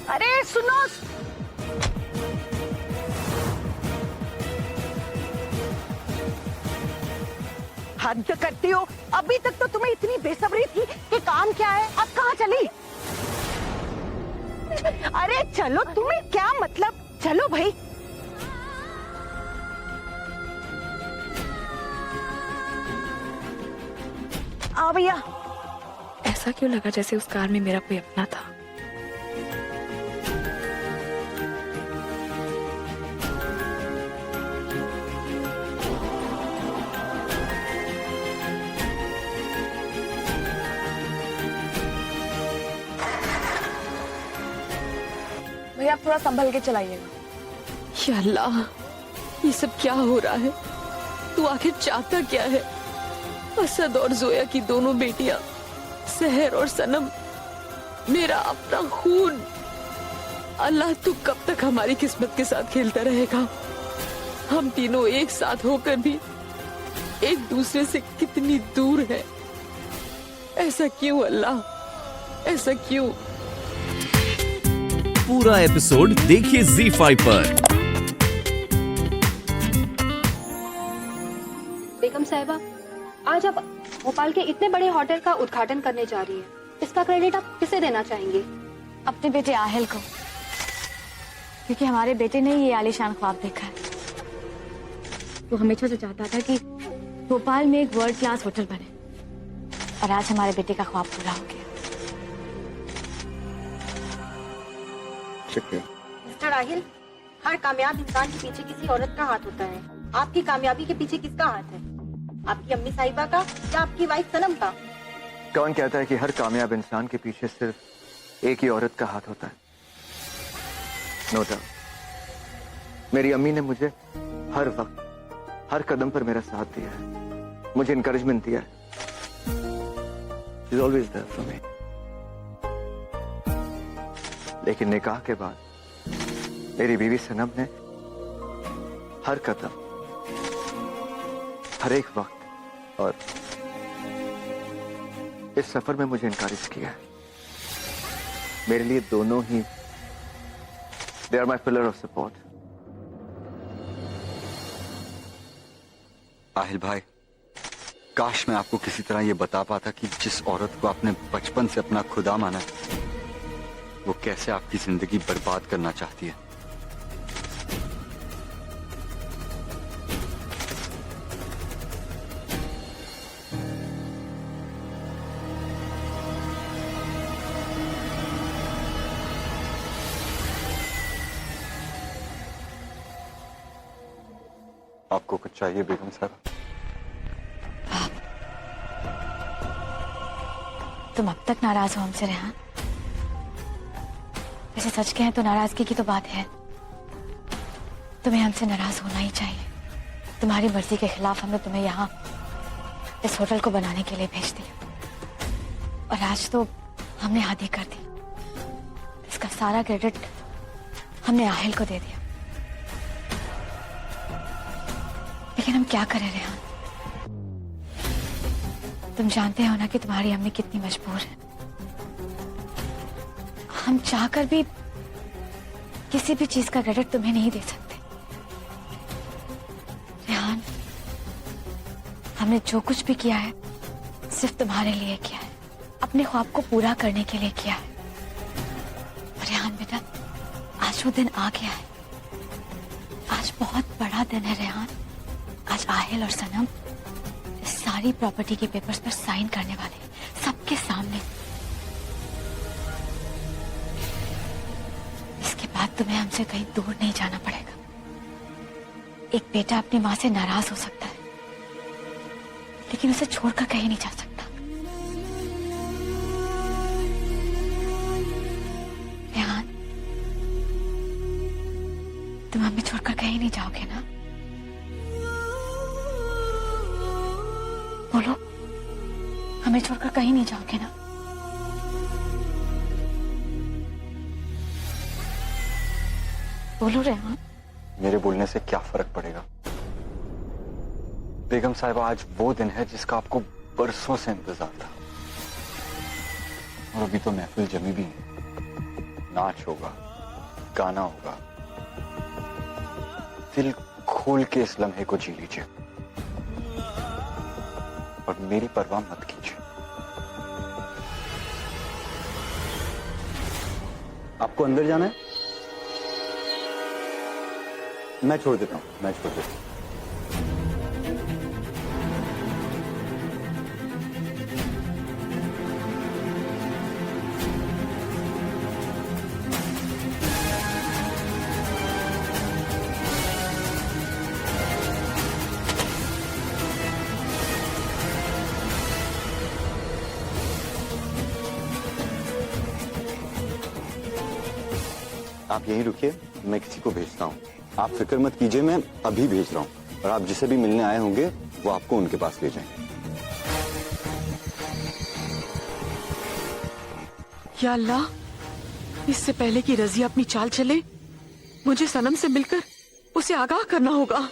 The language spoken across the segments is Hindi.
अरे सुनो, हद करती हो। अभी तक तो तुम्हें इतनी बेसब्री थी कि काम क्या है, अब कहाँ चली? अरे चलो, तुम्हें क्या मतलब, चलो भाई। आओ भैया। ऐसा क्यों लगा जैसे उस कार में मेरा कोई अपना था? भैया आप थोड़ा संभल के चलाइएगा। या अल्लाह, ये सब क्या हो रहा है? तू आखिर चाहता क्या है? असद और जोया की दोनों बेटियां, सहर और सनम, मेरा अपना खून। अल्लाह, तू कब तक हमारी किस्मत के साथ खेलता रहेगा? हम तीनों एक साथ होकर भी एक दूसरे से कितनी दूर है। ऐसा क्यों अल्लाह, ऐसा क्यों? पूरा एपिसोड देखिए ZEE5 पर। बेगम साहिबा, आज आप भोपाल के इतने बड़े होटल का उद्घाटन करने जा रही हैं। इसका क्रेडिट आप किसे देना चाहेंगे? अपने बेटे आहिल को, क्योंकि हमारे बेटे ने ये आलीशान ख्वाब देखा है। वो हमेशा से चाहता था कि भोपाल में एक वर्ल्ड क्लास होटल बने, और आज हमारे बेटे का ख्वाब पूरा हो गया। मिस्टर आहिल, हर कामयाब इंसान के पीछे किसी औरत का हाथ होता है। आपकी कामयाबी के पीछे किसका हाथ है? आपकी अम्मी साहिबा का या आपकी वाइफ सनम का? कौन कहता है कि हर कामयाब इंसान के पीछे सिर्फ एक ही औरत का हाथ होता है? नो डाउट मेरी अम्मी ने मुझे हर वक्त, हर कदम पर मेरा साथ दिया है, मुझे इनकरेजमेंट दिया है। She's always there for me. लेकिन निकाह के बाद मेरी बीवी सनम ने हर कदम, हर एक वक्त और इस सफर में मुझे इनकरेज किया है। मेरे लिए दोनों ही they are my pillar of support. Aahil भाई, काश मैं आपको किसी तरह ये बता पाता कि जिस औरत को आपने बचपन से अपना खुदा माना है, वो कैसे आपकी जिंदगी बर्बाद करना चाहती है। आपको कुछ चाहिए बेगम साहब? तुम अब तक नाराज हो हमसे रेहान? वैसे सच कहें तो नाराजगी की तो बात है, तुम्हें हमसे नाराज होना ही चाहिए। तुम्हारी मर्जी के खिलाफ हमने तुम्हें यहाँ इस होटल को बनाने के लिए भेज दिया, और आज तो हमने आधी कर दी। इसका सारा क्रेडिट हमने आहिल को दे दिया। लेकिन हम क्या करें रेहान? तुम जानते हो ना कि तुम्हारी अम्मी कितनी मजबूर है। हम चाहकर भी किसी भी चीज का क्रेडिट तुम्हें नहीं दे सकते रेहान। हमने जो कुछ भी किया है सिर्फ तुम्हारे लिए किया है, अपने ख्वाब को पूरा करने के लिए किया है। और रेहान बेटा, आज वो दिन आ गया है। आज बहुत बड़ा दिन है रेहान। आज आहिल और सनम इस सारी प्रॉपर्टी के पेपर्स पर साइन करने वाले हैं, सबके सामने। इसके बाद तुम्हें हमसे कहीं दूर नहीं जाना पड़ेगा। एक बेटा अपनी माँ से नाराज हो सकता है, लेकिन उसे छोड़कर कहीं नहीं जा सकता। रेहान, तुम हमें छोड़कर कहीं नहीं जाओगे ना? बोलो, हमें छोड़कर कहीं नहीं जाओगे ना? बोलो रेहान। मेरे बोलने से क्या फर्क पड़ेगा? बेगम साहिबा, आज वो दिन है जिसका आपको बरसों से इंतजार था, और अभी तो महफिल जमी भी नहीं। नाच होगा, गाना होगा। दिल खोल के इस लम्हे को जी लीजिए और मेरी परवाह मत कीजिए। आपको अंदर जाना है? मैं छोड़ देता हूं, मैं छोड़ देता हूं। आप यहीं रुकिए, मैं किसी को भेजता हूँ। आप फिक्र मत कीजिए, मैं अभी भेज रहा हूँ और आप जिसे भी मिलने आए होंगे वो आपको उनके पास ले जाएंगे। या अल्लाह, इससे पहले कि रजिया अपनी चाल चले, मुझे सनम से मिलकर उसे आगाह करना होगा।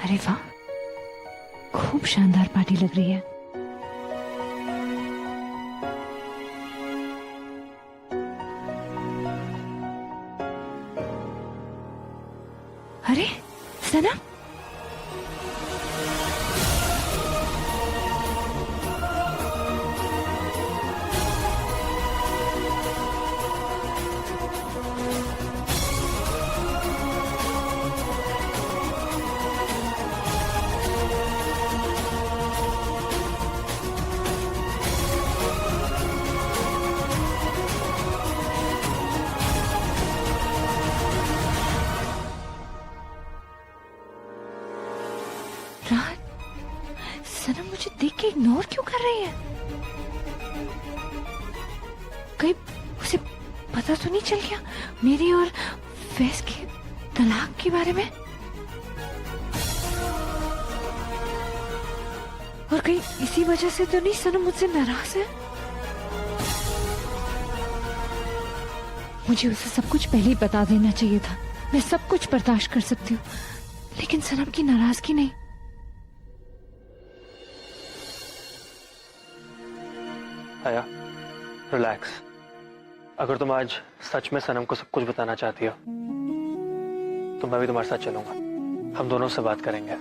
अरे वाह, खूब शानदार पार्टी लग रही है। अरे सनम, रात, सनम मुझे देख के इग्नोर क्यों कर रही है? कहीं उसे पता तो नहीं चल गया मेरी और फैज के तलाक के बारे में? और कहीं इसी वजह से तो नहीं सनम मुझसे नाराज है? मुझे उसे सब कुछ पहले ही बता देना चाहिए था। मैं सब कुछ बर्दाश्त कर सकती हूँ, लेकिन सनम की नाराजगी नहीं। आया, रिलैक्स। अगर तुम आज सच में सनम को सब कुछ बताना चाहती हो तो मैं भी तुम्हारे साथ चलूंगा। हम दोनों से बात करेंगे।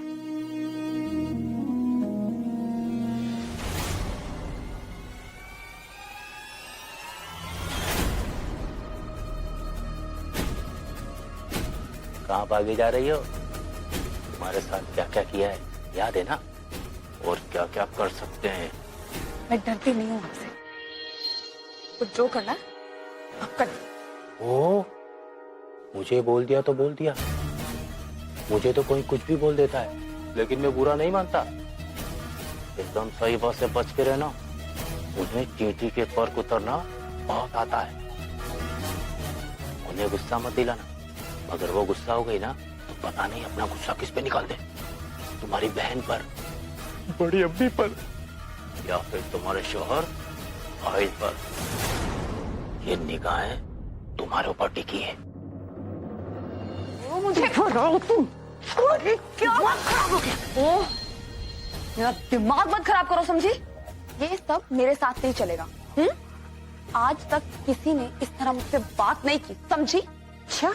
कहाँ भागे जा रही हो? तुम्हारे साथ क्या क्या किया है याद है ना? और क्या क्या कर सकते हैं। मैं डरती नहीं हूँ आपसे, कुछ जो करना है अब कर। ओ, मुझे बोल दिया तो बोल दिया। मुझे तो कोई कुछ भी बोल देता है, लेकिन मैं बुरा नहीं मानता। एकदम सही बात से बच के रहना। मुझे चींटी के पर उतरना बहुत आता है। उन्हें गुस्सा मत दिलाना, अगर वो गुस्सा हो गई ना तो पता नहीं अपना गुस्सा किस पे निकाल दे। तुम्हारी बहन पर, बड़ी अम्मी पर, या फिर तुम्हारे शोहर आहिल पर। ये निगाहें तुम्हारे ऊपर टिकी है। मुझे तुम क्या खराब हो गया? ओह, मेरा दिमाग मत खराब करो, समझी? ये सब मेरे साथ नहीं चलेगा। आज तक किसी ने इस तरह मुझसे बात नहीं की, समझी? अच्छा,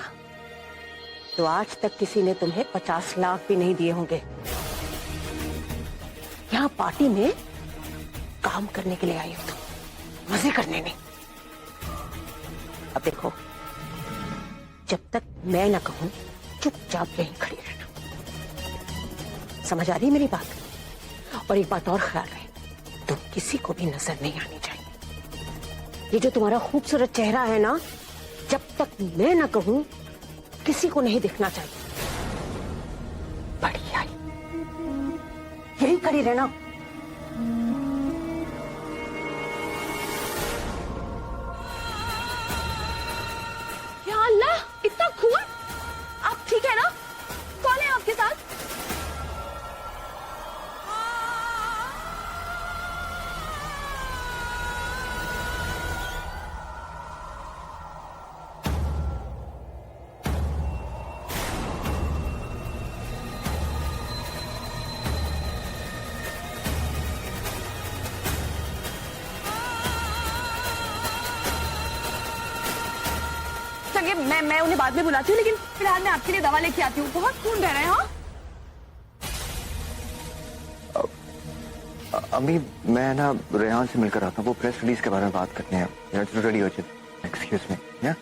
तो आज तक किसी ने तुम्हें 50 लाख भी नहीं दिए होंगे। यहाँ पार्टी में काम करने के लिए आई हो तुम, मजे करने नहीं। अब देखो, जब तक मैं ना कहूं चुपचाप यहीं खड़ी रहना। समझ आ रही मेरी बात? और एक बात और ख्याल रहे, तुम किसी को भी नजर नहीं आनी चाहिए। ये जो तुम्हारा खूबसूरत चेहरा है ना, जब तक मैं ना कहूं किसी को नहीं दिखना चाहिए। बढ़िया, यही खड़ी रहना। या अल्लाह, इतना खून! आप ठीक है ना? कौन है आपके साथ? मैं उन्हें बाद में बुलाती हूँ, लेकिन फिलहाल मैं आपके लिए दवा लेके आती हूँ। बहुत खून बह रहा है। हाँ अम्मी, मैं ना रेहान से मिलकर आता हूँ, वो प्रेस रिलीज के बारे में बात करते हैं। रेडी हो जाए, एक्सक्यूज मी। या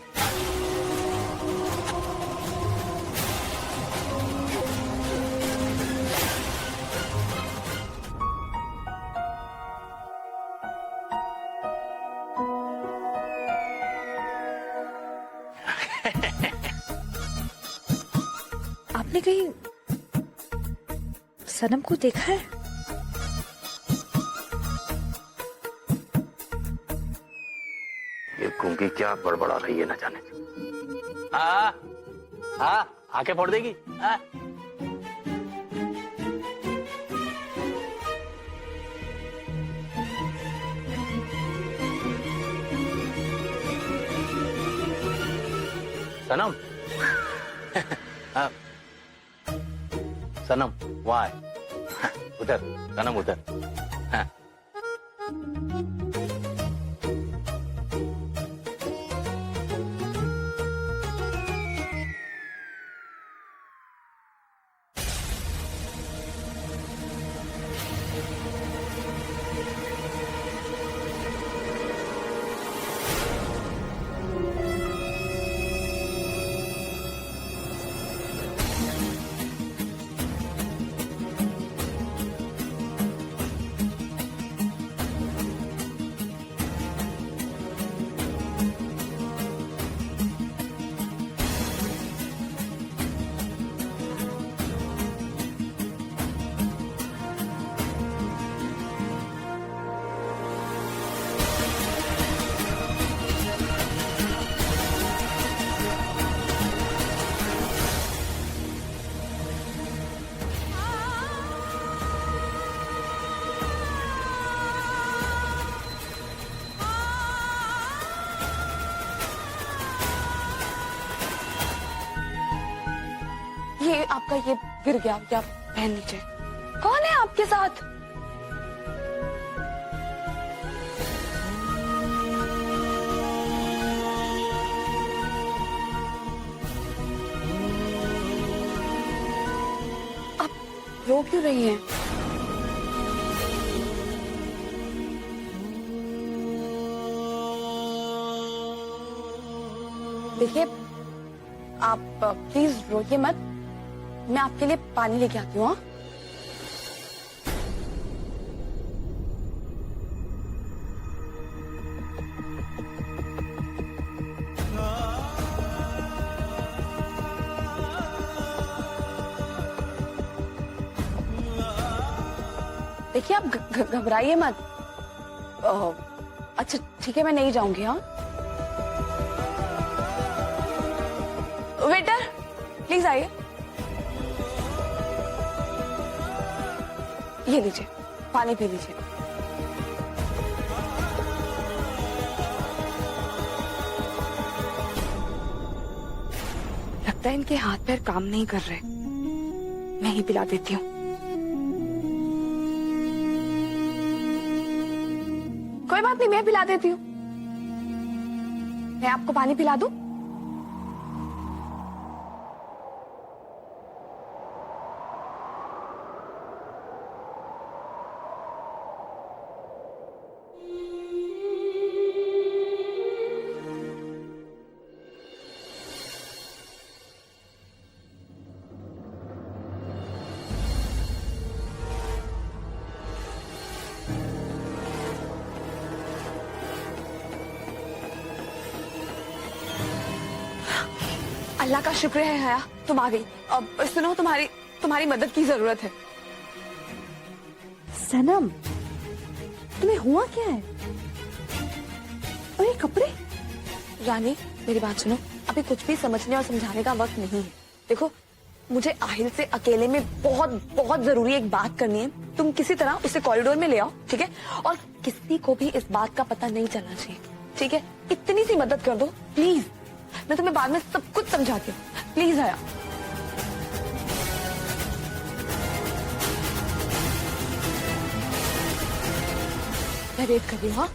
आपने कहीं सनम को देखा है? ये गूंगी क्या बड़बड़ा रही है न जाने। हाँ हाँ, आके फोड़ देगी। हाँ? सनम हाँ। सनम वाई उधर, सनम उधर। हाँ। ये आपका ये गिर गया, क्या पहन लीजिए। कौन है आपके साथ? आप रो क्यों रही हैं? देखिए, आप प्लीज रोइए मत। मैं आपके लिए पानी लेके आती हूँ। हाँ? देखिए, आप घबराइए मत। अच्छा ठीक है, मैं नहीं जाऊंगी। हाँ वेटर, प्लीज आइए। ये लीजिए, पानी पी लीजिए। लगता है इनके हाथ पैर काम नहीं कर रहे। मैं ही पिला देती हूँ। कोई बात नहीं, मैं पिला देती हूँ। मैं आपको पानी पिला दूं? अल्लाह का शुक्र है हया, तुम आ गई। अब सुनो, तुम्हारी मदद की जरूरत है। सनम, तुम्हें हुआ क्या है? और ये कपड़े? रानी, मेरी बात सुनो। अभी कुछ भी समझने और समझाने का वक्त नहीं है। देखो, मुझे आहिल से अकेले में बहुत बहुत जरूरी एक बात करनी है। तुम किसी तरह उसे कॉरिडोर में ले आओ, ठीक है? और किसी को भी इस बात का पता नहीं चलना चाहिए, ठीक है? इतनी सी मदद कर दो प्लीज। मैं तुम्हें बाद में सब कुछ समझाती हूँ। प्लीज आया। मैं वेट कर रही हूँ। हाँ,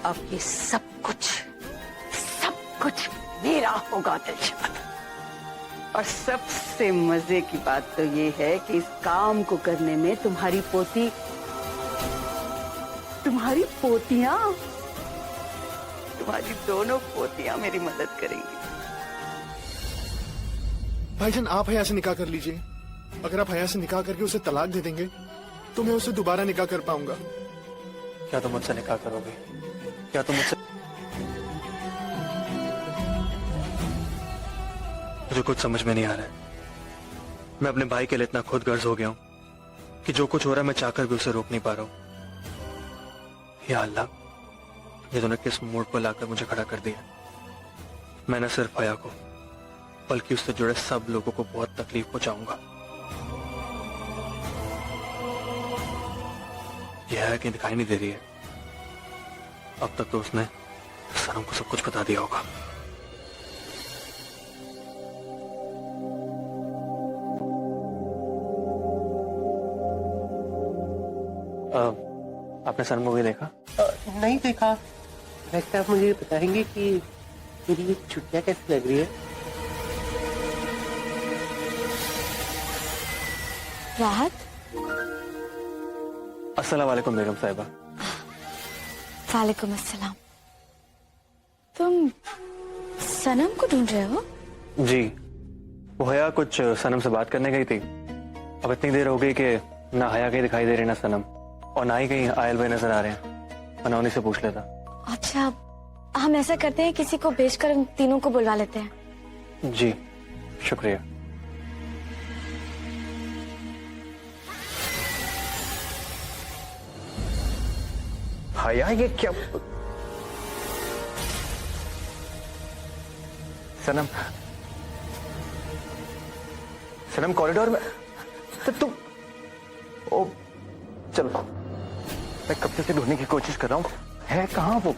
अब ये सब कुछ मेरा होगा दिलशाद। और सबसे मजे की बात तो ये है कि इस काम को करने में तुम्हारी पोतियां, तुम्हारी दोनों पोतियां मेरी मदद करेंगी। भाईजान, आप हया से निकाह कर लीजिए। अगर आप हया से निकाह करके उसे तलाक दे देंगे तो मैं उसे दोबारा निकाह कर पाऊंगा। क्या तुम मुझसे निकाह करोगे? क्या तुम मुझसे? मुझे कुछ समझ में नहीं आ रहा है। मैं अपने भाई के लिए इतना खुद गर्ज हो गया हूं कि जो कुछ हो रहा है मैं चाहकर भी उसे रोक नहीं पा रहा हूं। या अल्लाह, ये तूने किस मोड़ पर लाकर मुझे खड़ा कर दिया। मैं न सिर्फ हया को बल्कि उससे जुड़े सब लोगों को बहुत तकलीफ पहुंचाऊंगा। यह है कि दिखाई नहीं दे रही है। अब तक तो उसने सनम को सब कुछ बता दिया होगा। आपने सनम मूवी देखा? नहीं देखा। वैसे आप मुझे बताएंगे कि मेरी ये छुट्टियां कैसी लग रही है? राहत, अस्सलाम वालेकुम बेगम साहिबा। वालेकुम अस्सलाम। तुम सनम को ढूंढ रहे हो? जी, वो हया कुछ सनम से बात करने गई थी। अब इतनी देर हो गई कि ना हया कहीं दिखाई दे रही ना सनम, और ना ही कहीं आयल भाई नजर आ रहे हैं। मैं उन्हीं से पूछ लेता। अच्छा, हम ऐसा करते हैं, किसी को भेजकर उन तीनों को बुलवा लेते हैं। जी शुक्रिया। हया, ये क्या? सनम कॉरिडोर में? तो तुम ओ, चलो, मैं कब से ढूंढने की कोशिश कर रहा हूँ। है कहाँ वो?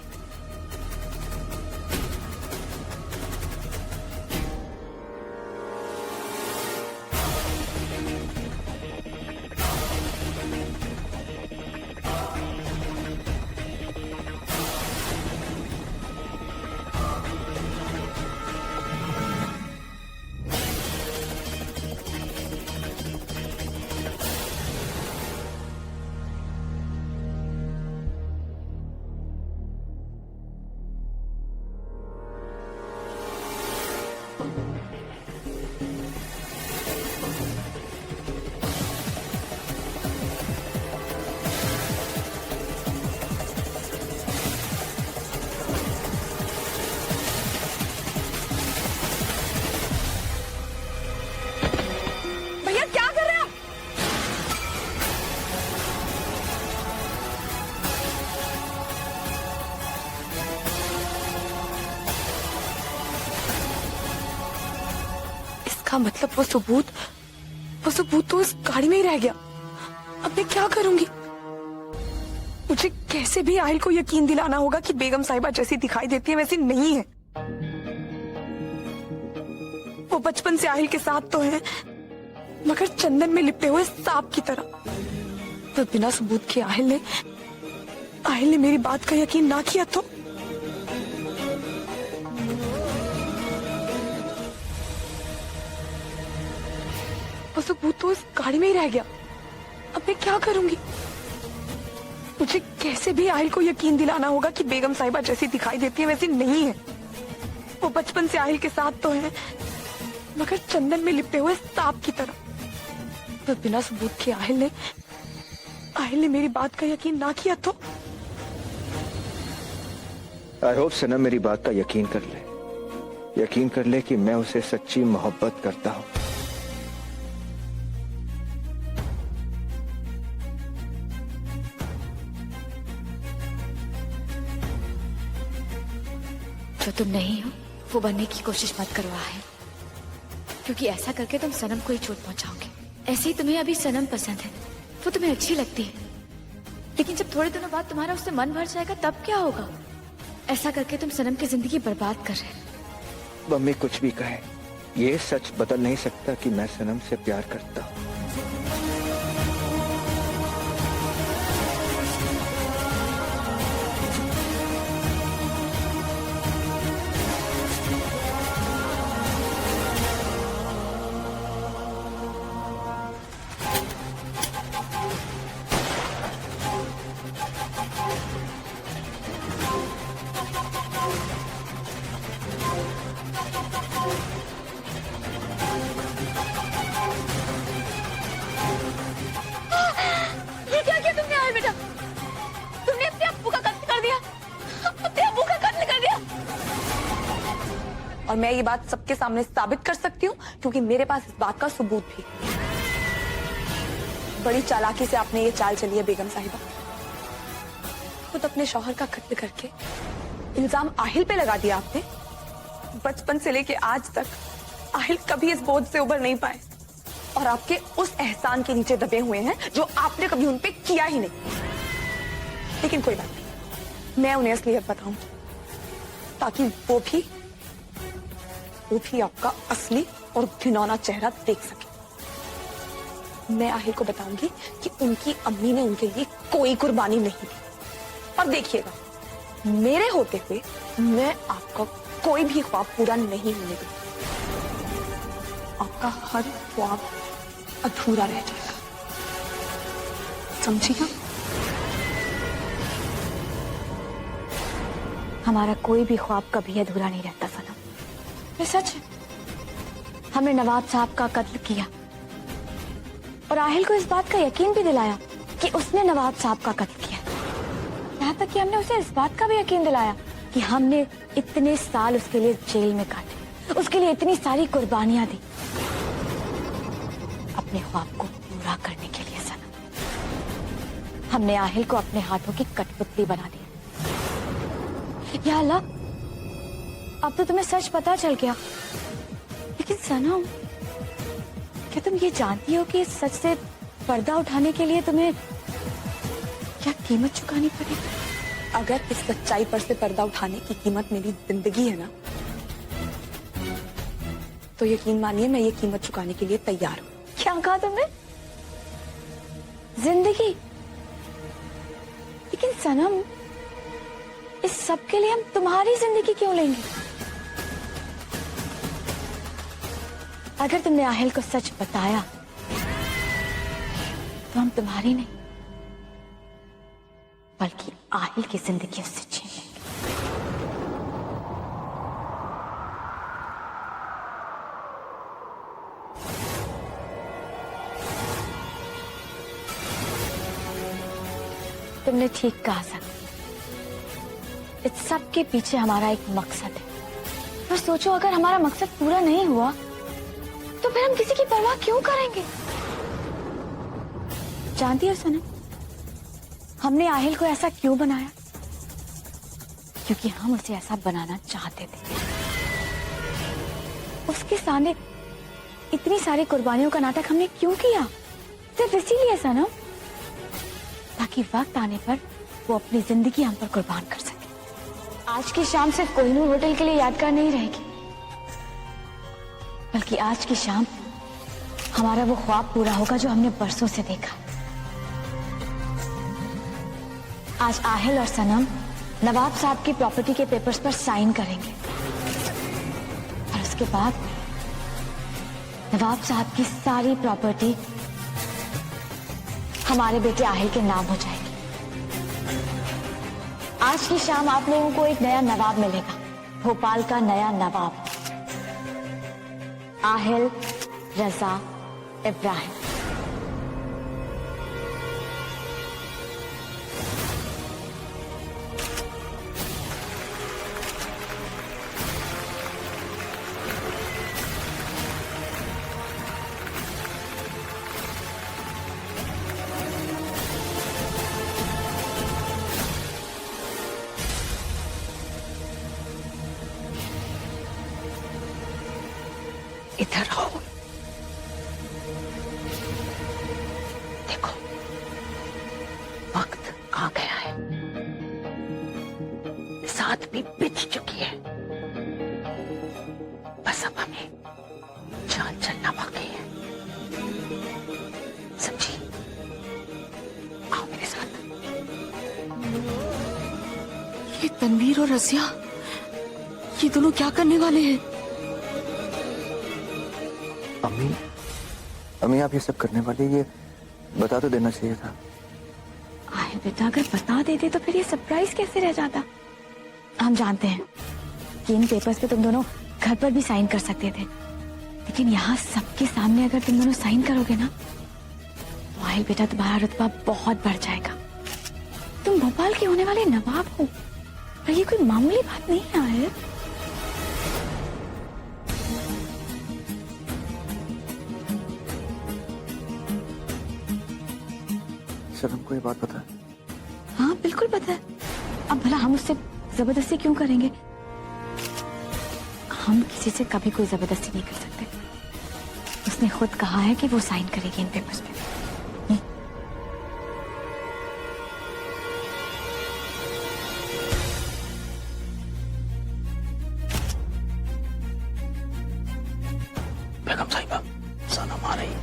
भैया क्या कर रहे हैं आप? इसका मतलब वो सबूत तो इस गाड़ी में ही रह गया। अब मैं क्या करूंगी? मुझे कैसे भी आहिल को यकीन दिलाना होगा कि बेगम साहिबा जैसी दिखाई देती है वैसी नहीं है। वो बचपन से आहिल के साथ तो है, मगर चंदन में लिपटे हुए सांप की तरह। तो बिना सबूत के आहिल ने मेरी बात का यकीन ना किया तो? वो सबूत तो इस गाड़ी में ही रह गया। अब मैं क्या करूंगी? मुझे कैसे भी आहिल को यकीन दिलाना होगा कि बेगम साहिबा जैसी दिखाई देती है वैसी नहीं है। वो बचपन से आहिल के साथ तो है, मगर चंदन में लिपटे हुए सांप की तरह। तो बिना सबूत के आहिल ने मेरी बात का यकीन ना किया तो? आई होप सनम मेरी बात का यकीन कर ले कि मैं उसे सच्ची मोहब्बत करता हूँ। जो तुम नहीं हो वो बनने की कोशिश मत करो आहिल, क्योंकि ऐसा करके तुम सनम को ही चोट पहुंचाओगे। ऐसे ही तुम्हें अभी सनम पसंद है, वो तुम्हें अच्छी लगती है, लेकिन जब थोड़े दिनों बाद तुम्हारा उससे मन भर जाएगा तब क्या होगा? ऐसा करके तुम सनम की जिंदगी बर्बाद कर रहे हो। मम्मी कुछ भी कहे, ये सच बदल नहीं सकता कि मैं सनम से प्यार करता हूँ। और मैं ये बात सबके सामने साबित कर सकती हूँ क्योंकि मेरे पास इस बात का सबूत भी। बड़ी चालाकी से आपने ये चाल चली है बेगम साहिबा। खुद अपने शौहर का कत्ल करके इल्जाम आहिल पे लगा दिया आपने। बचपन से लेके आज तक आहिल कभी इस बोझ से उबर नहीं पाए और आपके उस एहसान के नीचे दबे हुए हैं जो आपने कभी उन पे किया ही नहीं। लेकिन कोई बात नहीं, मैं उन्हें असलियत बताऊंगी ताकि वो भी आपका असली और घिनौना चेहरा देख सके। मैं आहिल को बताऊंगी कि उनकी अम्मी ने उनके लिए कोई कुर्बानी नहीं दी। और देखिएगा, मेरे होते हुए मैं आपका कोई भी ख्वाब पूरा नहीं होने दूंगी। आपका हर ख्वाब अधूरा रह जाएगा, समझिएगा? हमारा कोई भी ख्वाब कभी अधूरा नहीं रहता सनम। ये सच है, हमने नवाब साहब का कत्ल किया और आहिल को इस बात का यकीन भी दिलाया कि उसने नवाब साहब का कत्ल किया। यहाँ तक कि हमने उसे इस बात का भी यकीन दिलाया कि हमने इतने साल उसके लिए जेल में काटे, उसके लिए इतनी सारी कुर्बानियां दी अपने ख्वाब को पूरा करने के लिए सनम। हमने आहिल को अपने हाथों की कठपुतली बना दी। या अल्लाह, अब तो तुम्हें सच पता चल गया। लेकिन सनम, क्या तुम ये जानती हो कि इस सच से पर्दा उठाने के लिए तुम्हें क्या कीमत चुकानी पड़ेगी? अगर इस सच्चाई पर से पर्दा उठाने की कीमत मेरी जिंदगी है ना, तो यकीन मानिए मैं ये कीमत चुकाने के लिए तैयार हूँ। क्या कहा तुमने? जिंदगी? लेकिन सनम, इस सब के लिए हम तुम्हारी जिंदगी क्यों लेंगे? अगर तुमने आहिल को सच बताया तो हम तुम्हारी नहीं बल्कि आहिल की जिंदगी उससे छीन लेंगे। तुमने ठीक कहा सर, इस सब के पीछे हमारा एक मकसद है। पर सोचो, अगर हमारा मकसद पूरा नहीं हुआ तो फिर हम किसी की परवाह क्यों करेंगे? जानती हो सनम, हमने आहिल को ऐसा क्यों बनाया? क्योंकि हम उसे ऐसा बनाना चाहते थे। उसके सामने इतनी सारी कुर्बानियों का नाटक हमने क्यों किया? सिर्फ इसीलिए सनम, ताकि वक्त आने पर वो अपनी जिंदगी हम पर कुर्बान कर सके। आज की शाम सिर्फ कोहिनूर होटल के लिए यादगार नहीं रहेगी, बल्कि आज की शाम हमारा वो ख्वाब पूरा होगा जो हमने बरसों से देखा। आज आहिल और सनम नवाब साहब की प्रॉपर्टी के पेपर्स पर साइन करेंगे और उसके बाद नवाब साहब की सारी प्रॉपर्टी हमारे बेटे आहिल के नाम हो जाएगी। आज की शाम आप लोगों को एक नया नवाब मिलेगा, भोपाल का नया नवाब, आहिल रजा इब्राहिम। इधर आओ। देखो, वक्त आ गया है, साथ भी बिछ चुकी है, बस अब हमें जान चलना बाकी है। समझी? आओ मेरे साथ। ये तनवीर और रजिया, ये दोनों क्या करने वाले हैं? अम्मी आप ये सब करने वाले, ये बता तो देना चाहिए था। आहिल बेटा, अगर बता देते तो फिर ये सरप्राइज कैसे रह जाता? हम जानते हैं कि इन पेपर्स पे तुम दोनों घर पर भी साइन कर सकते थे, लेकिन यहाँ सबके सामने अगर तुम दोनों साइन करोगे ना, तो आहिल बेटा तुम्हारा रुतबा बहुत बढ़ जाएगा। तुम भोपाल के होने वाले नवाब हो और ये कोई मामूली बात नहीं है आहिल। सनम को ये बात पता है? हाँ बिल्कुल पता है। अब भला हम उससे जबरदस्ती क्यों करेंगे? हम किसी से कभी कोई जबरदस्ती नहीं कर सकते। उसने खुद कहा है कि वो साइन करेगी इन पेपर्स पे। बेगम साहिबा, सनम आ रही।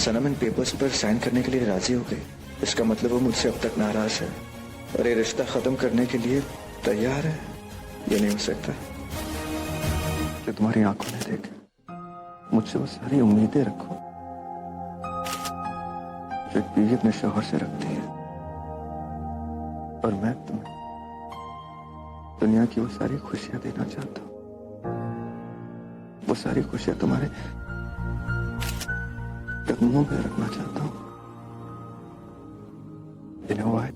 सनम इन पेपर्स पर साइन करने के लिए राजी हो गई। इसका मतलब वो मुझसे अब तक नाराज है और ये रिश्ता खत्म करने के लिए तैयार है। ये नहीं हो सकता कि तुम्हारी आंखों में देख मुझसे वो सारी उम्मीदें रखो जो एक बीवी अपने शौहर से रखती है, और मैं तुम्हें दुनिया की वो सारी खुशियां देना चाहता हूँ। वो सारी खुशियां तुम्हारे कदमों पे रखना चाहता हूँ। You know why?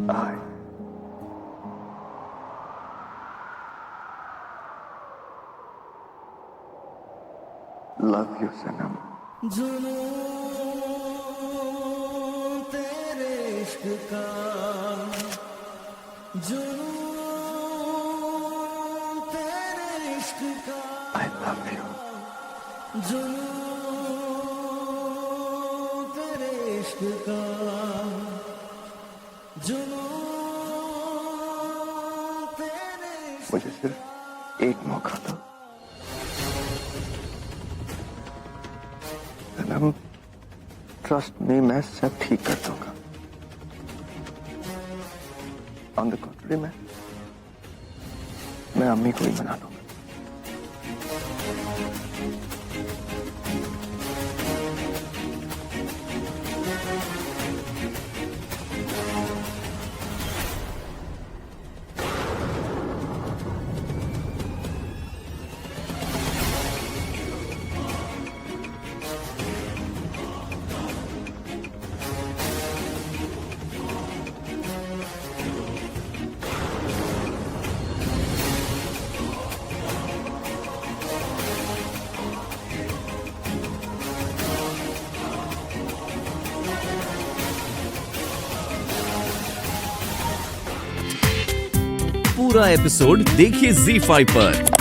I love you, Sanam. I love you. मुझे सिर्फ एक मौका दो सनम। ट्रस्ट मी, मैं सब ठीक कर दूंगा। ऑन द कॉन्ट्री, मैं अम्मी को ही मना लूंगा। पूरा एपिसोड देखिए ZEE5 पर।